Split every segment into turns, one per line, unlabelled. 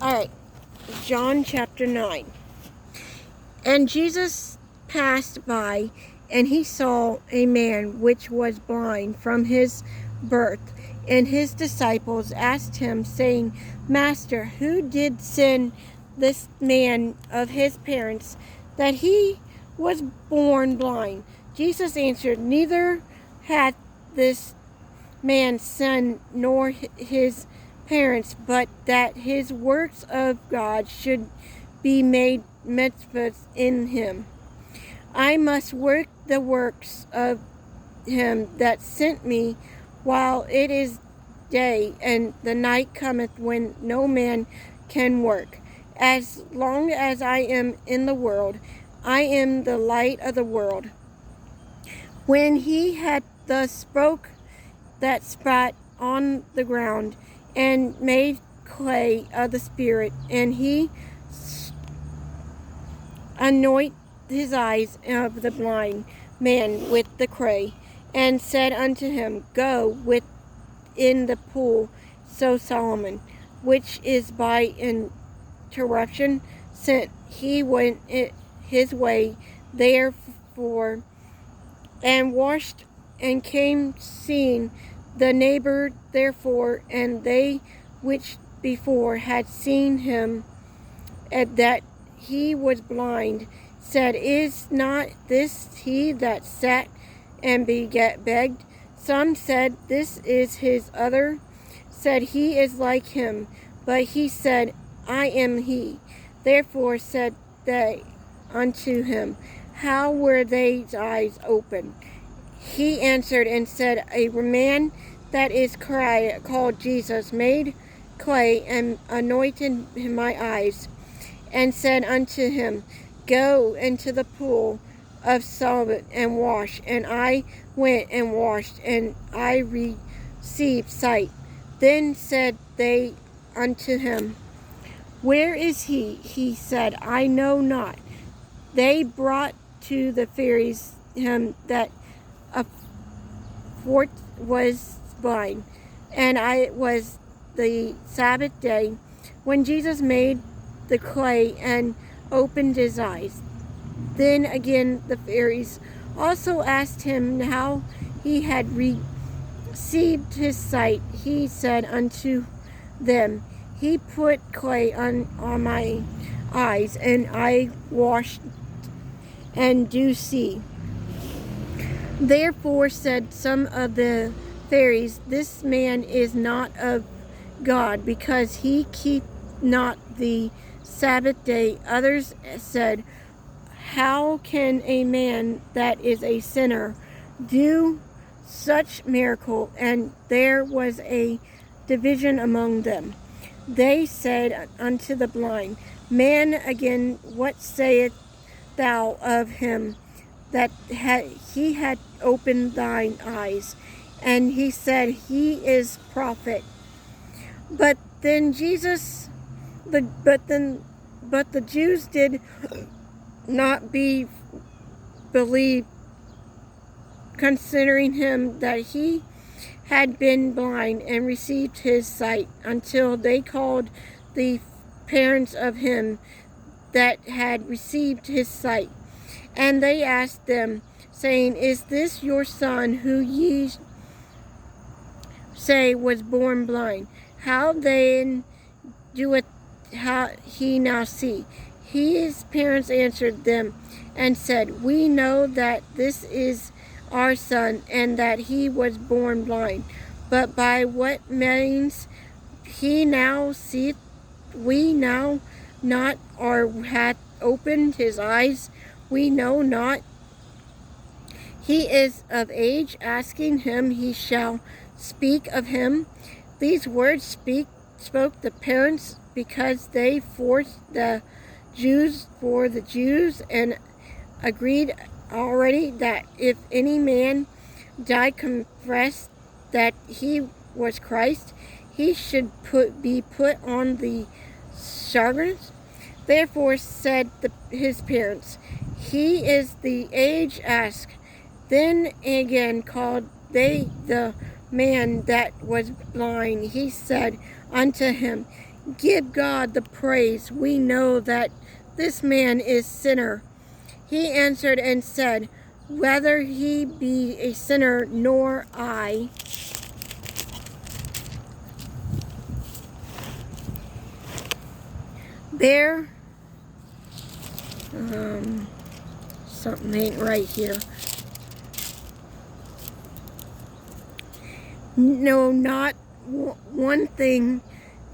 All right, John chapter 9. And Jesus passed by, and he saw a man which was blind from his birth. And his disciples asked him, saying, Master, who did sin, this man of his parents, that he was born blind? Jesus answered, Neither hath this man sinned nor his parents, but that his works of God should be made manifest in him. I must work the works of him that sent me while it is day, and the night cometh when no man can work. As long as I am in the world, I am the light of the world. When he had thus spoke, that spat on the ground and made clay of the Spirit, and he anointed his eyes of the blind man with the clay, and said unto him, Go within the pool. So Solomon, which is by interruption sent, he went his way therefore, and washed, and came, seeing the neighbor therefore, and they which before had seen him, that he was blind, said, Is not this he that sat and begged? Some said, This is his. Other said, He is like him. But he said, I am he. Therefore said they unto him, How were they eyes opened? He answered and said, A man that is called Jesus made clay and anointed my eyes, and said unto him, Go into the pool of Siloam and wash. And I went and washed, and I received sight. Then said they unto him, Where is he? He said, I know not. They brought to the Pharisees him that aforetime was blind. And it was the Sabbath day, when Jesus made the clay and opened his eyes. Then again the Pharisees also asked him how he had received his sight. He said unto them, He put clay on my eyes, and I washed, and do see. Therefore said some of the Pharisees, This man is not of God, because he keep not the Sabbath day. Others said, How can a man that is a sinner do such miracle? And there was a division among them. They said unto the blind man again, What sayest thou of him that he had opened thine eyes? And he said, He is prophet. But then the Jews did not believe, considering him that he had been blind and received his sight, until they called the parents of him that had received his sight. And they asked them, saying, Is this your son, who ye say was born blind? How then doeth he now see? His parents answered them and said, We know that this is our son, and that he was born blind. But by what means he now seeth, we know not, or hath opened his eyes, we know not. He is of age, asking him, he shall speak of him. These words spoke the parents, because they forced the Jews for the Jews, and agreed already that if any man died confess that he was Christ, he should be put on the scourge. Therefore said his parents, He is the age asked. Then again called they the man that was blind. He said unto him, Give God the praise. We know that this man is sinner. He answered and said, whether he be a sinner nor I. Bear, something ain't right here. No, not one thing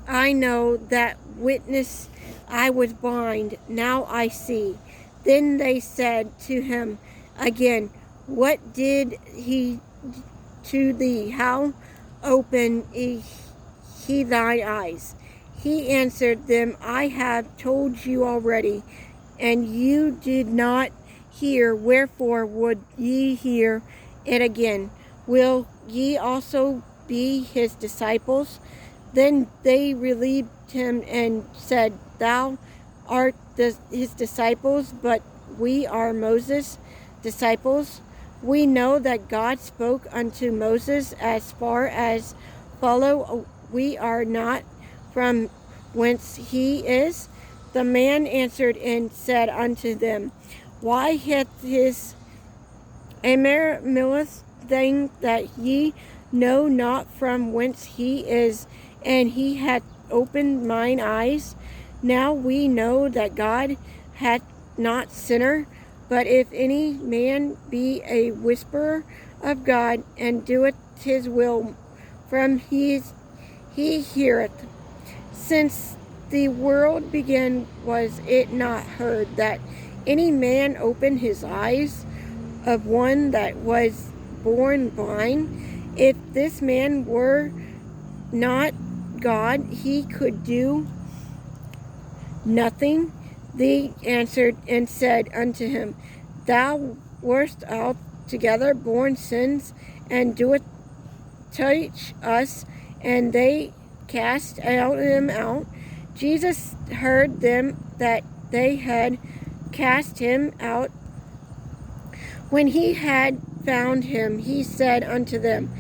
I know, that witness I was blind, now I see. Then they said to him again, what did he to thee? How opened he thy eyes? He answered them, I have told you already, and you did not hear. Wherefore would ye hear it again? Will ye also be his disciples? Then they relieved him and said, thou art his disciples, but we are Moses' disciples. We know that God spoke unto Moses as far as follow. We are not from whence he is. The man answered and said unto them, why hath his Amarimelech thing that ye know not from whence he is, and he hath opened mine eyes? Now we know that God hath not sinner, but if any man be a whisperer of God, and doeth his will, from he heareth. Since the world began, was it not heard that any man opened his eyes of one that was born blind? If this man were not God, he could do nothing. They answered and said unto him, thou wast altogether born sins, and doest teach us. And they cast him out. Jesus heard them that they had cast him out. When he had found him, he said unto them,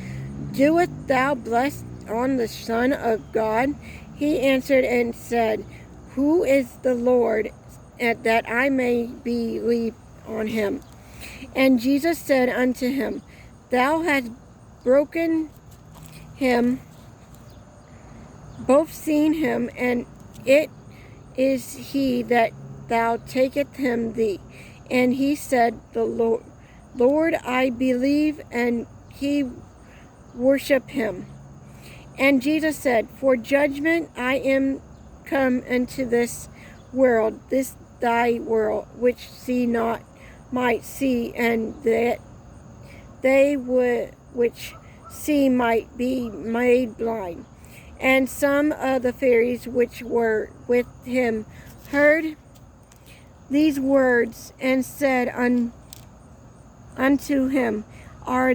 doest thou bless on the Son of God? He answered and said, who is the Lord, that I may believe on him? And Jesus said unto him, thou hast broken him, both seen him, and it is he that thou taketh him thee. And he said, the Lord, I believe, and he worshiped him. And Jesus said, for judgment I am come into this world, this thy world, which see not might see, and that they which see might be made blind. And some of the Pharisees which were with him heard these words, and said unto him, are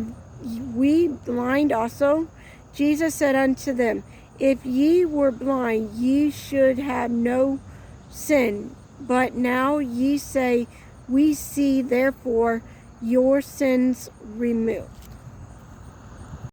we blind also? Jesus said unto them, if ye were blind, ye should have no sin. But now ye say, we see, therefore your sins removed.